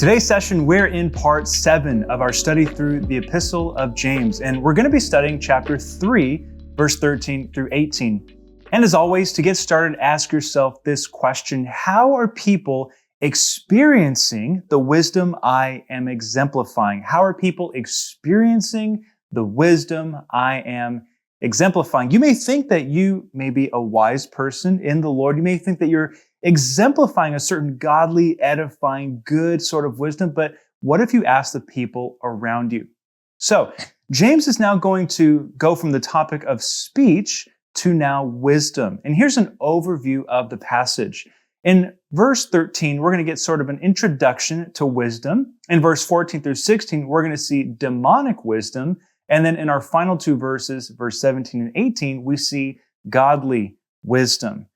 Today's session, we're in part 7 of our study through the Epistle of James, and we're going to be studying chapter 3, verse 13 through 18. And as always, to get started, ask yourself this question: how are people experiencing the wisdom I am exemplifying? How are people experiencing the wisdom I am exemplifying? You may think that you may be a wise person in the Lord. You may think that you're exemplifying a certain godly, edifying, good sort of wisdom, but what if you ask the people around you? So, James is now going to go from the topic of speech to now wisdom. And here's an overview of the passage. In verse 13, we're going to get sort of an introduction to wisdom. In verse 14 through 16, we're going to see demonic wisdom. And then in our final two verses, verse 17 and 18, we see godly wisdom.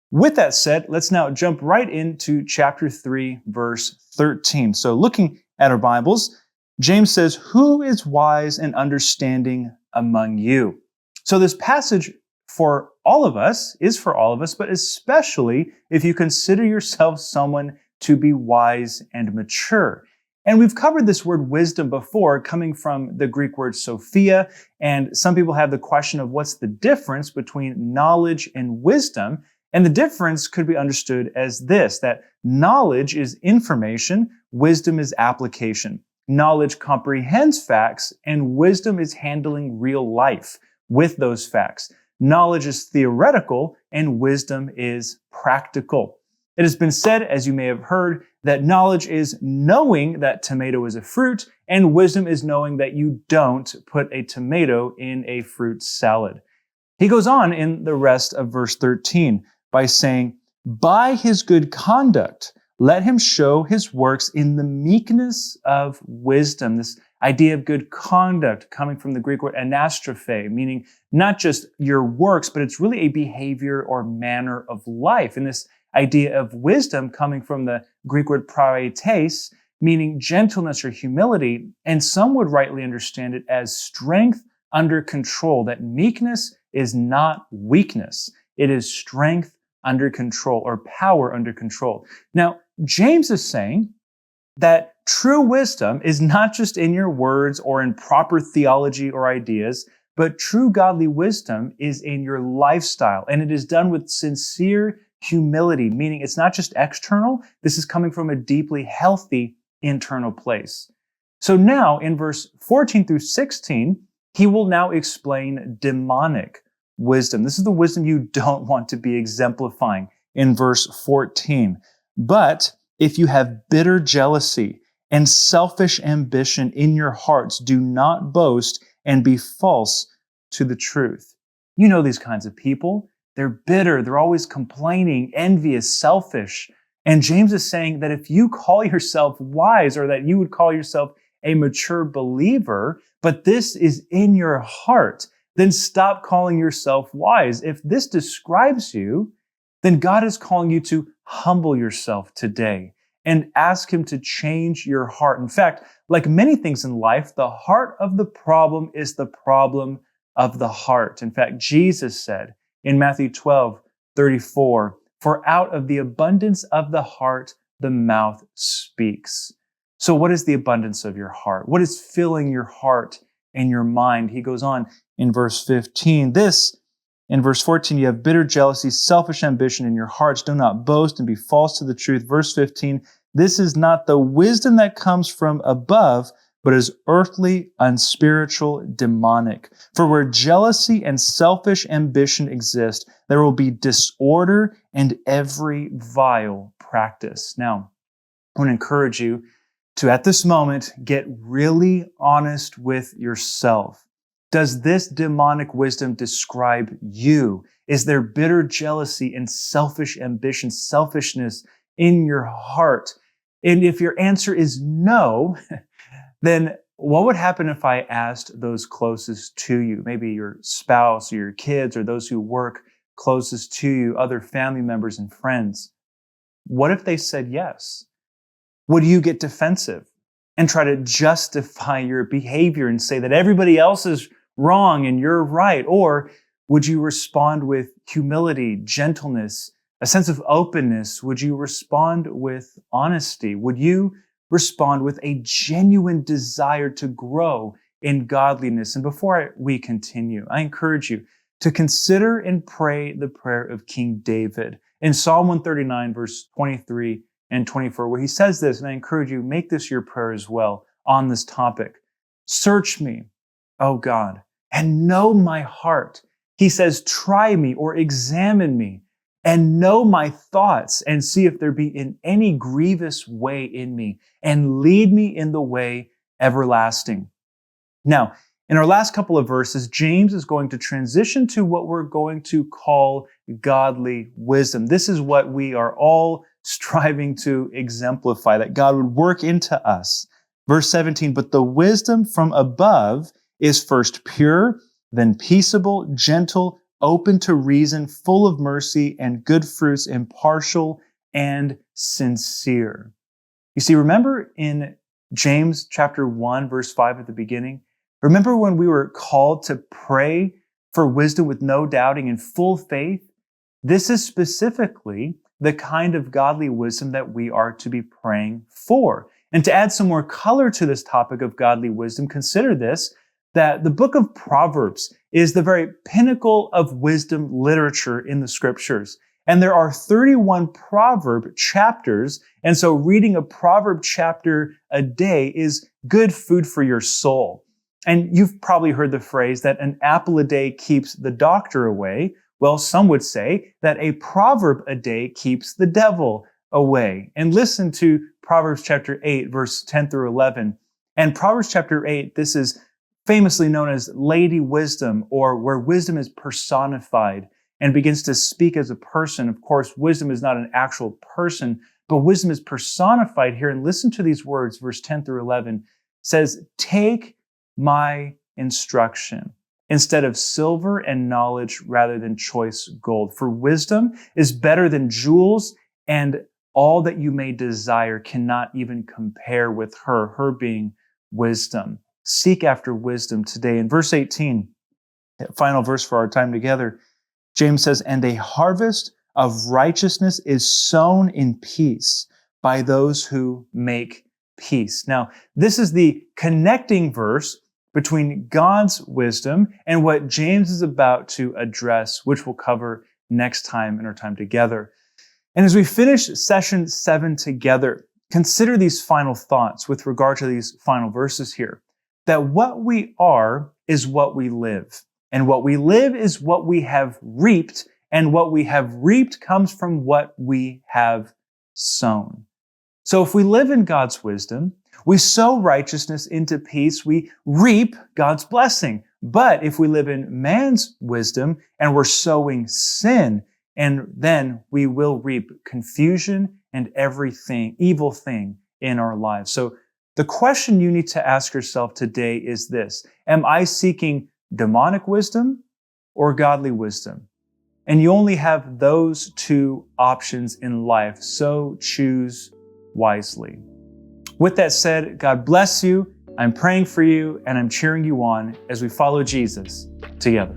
With that said, let's now jump right into chapter 3, verse 13. So looking at our Bibles, James says, "Who is wise and understanding among you?" So this passage is for all of us, but especially if you consider yourself someone to be wise and mature. And we've covered this word wisdom before, coming from the Greek word Sophia. And some people have the question of what's the difference between knowledge and wisdom. And the difference could be understood as this, that knowledge is information, wisdom is application. Knowledge comprehends facts, and wisdom is handling real life with those facts. Knowledge is theoretical, and wisdom is practical. It has been said, as you may have heard, that knowledge is knowing that tomato is a fruit, and wisdom is knowing that you don't put a tomato in a fruit salad. He goes on in the rest of verse 13 by saying, "By his good conduct, let him show his works in the meekness of wisdom." This idea of good conduct coming from the Greek word anastrophe, meaning not just your works, but it's really a behavior or manner of life. And this idea of wisdom coming from the Greek word praetes, meaning gentleness or humility. And some would rightly understand it as strength under control, that meekness is not weakness. It is strength under control or power under control. Now, James is saying that true wisdom is not just in your words or in proper theology or ideas, but true godly wisdom is in your lifestyle. And it is done with sincere humility, meaning it's not just external. This is coming from a deeply healthy internal place. So now in verse 14 through 16, he will now explain demonic wisdom. This is the wisdom you don't want to be exemplifying in verse 14. "But if you have bitter jealousy and selfish ambition in your hearts, do not boast and be false to the truth." You know these kinds of people. They're bitter. They're always complaining, envious, selfish. And James is saying that if you call yourself wise, or that you would call yourself a mature believer, but this is in your heart, then stop calling yourself wise. If this describes you, then God is calling you to humble yourself today and ask Him to change your heart. In fact, like many things in life, the heart of the problem is the problem of the heart. In fact, Jesus said in Matthew 12:34, "For out of the abundance of the heart, the mouth speaks." So what is the abundance of your heart? What is filling your heart and your mind? He goes on in verse 15, in verse 14, "You have bitter jealousy, selfish ambition in your hearts. Do not boast and be false to the truth." Verse 15, "This is not the wisdom that comes from above, but is earthly, unspiritual, demonic. For where jealousy and selfish ambition exist, there will be disorder and every vile practice." Now, I want to encourage you to, at this moment, get really honest with yourself. Does this demonic wisdom describe you? Is there bitter jealousy and selfish ambition, selfishness in your heart? And if your answer is no, then what would happen if I asked those closest to you, maybe your spouse or your kids or those who work closest to you, other family members and friends? What if they said yes? Would you get defensive and try to justify your behavior and say that everybody else is wrong and you're right? Or would you respond with humility, gentleness, a sense of openness? Would you respond with honesty? Would you respond with a genuine desire to grow in godliness. And before we continue, I encourage you to consider and pray the prayer of King David in Psalm 139, verse 23 and 24, where he says this, and I encourage you, make this your prayer as well on this topic. Search me, O God, and know my heart. He says, try me or examine me and know my thoughts and see if there be in any grievous way in me and lead me in the way everlasting. Now, in our last couple of verses, James is going to transition to what we're going to call godly wisdom. This is what we are all striving to exemplify, that God would work into us. Verse 17, but the wisdom from above is first pure, then peaceable, gentle, open to reason, full of mercy and good fruits, impartial and sincere. You see, remember in James chapter 1, verse 5 at the beginning? Remember when we were called to pray for wisdom with no doubting and full faith? This is specifically the kind of godly wisdom that we are to be praying for. And to add some more color to this topic of godly wisdom, consider this, that the book of Proverbs is the very pinnacle of wisdom literature in the scriptures. And there are 31 proverb chapters. And so reading a proverb chapter a day is good food for your soul. And you've probably heard the phrase that an apple a day keeps the doctor away. Well, some would say that a proverb a day keeps the devil away. And listen to Proverbs chapter 8, verse 10 through 11. And Proverbs chapter 8, this is famously known as Lady Wisdom, or where wisdom is personified and begins to speak as a person. Of course, wisdom is not an actual person, but wisdom is personified here. And listen to these words, verse 10 through 11 says, take my instruction instead of silver and knowledge rather than choice gold. For wisdom is better than jewels, and all that you may desire cannot even compare with her being wisdom. Seek after wisdom today. In verse 18, final verse for our time together, James says, and a harvest of righteousness is sown in peace by those who make peace. Now, this is the connecting verse between God's wisdom and what James is about to address, which we'll cover next time in our time together. And as we finish session 7 together, consider these final thoughts with regard to these final verses here, that what we are is what we live, and what we live is what we have reaped, and what we have reaped comes from what we have sown. So if we live in God's wisdom, we sow righteousness into peace, we reap God's blessing. But if we live in man's wisdom and we're sowing sin, and then we will reap confusion and everything, evil thing in our lives. So the question you need to ask yourself today is this: am I seeking demonic wisdom or godly wisdom? And you only have those two options in life, so choose wisely. With that said, God bless you. I'm praying for you and I'm cheering you on as we follow Jesus together.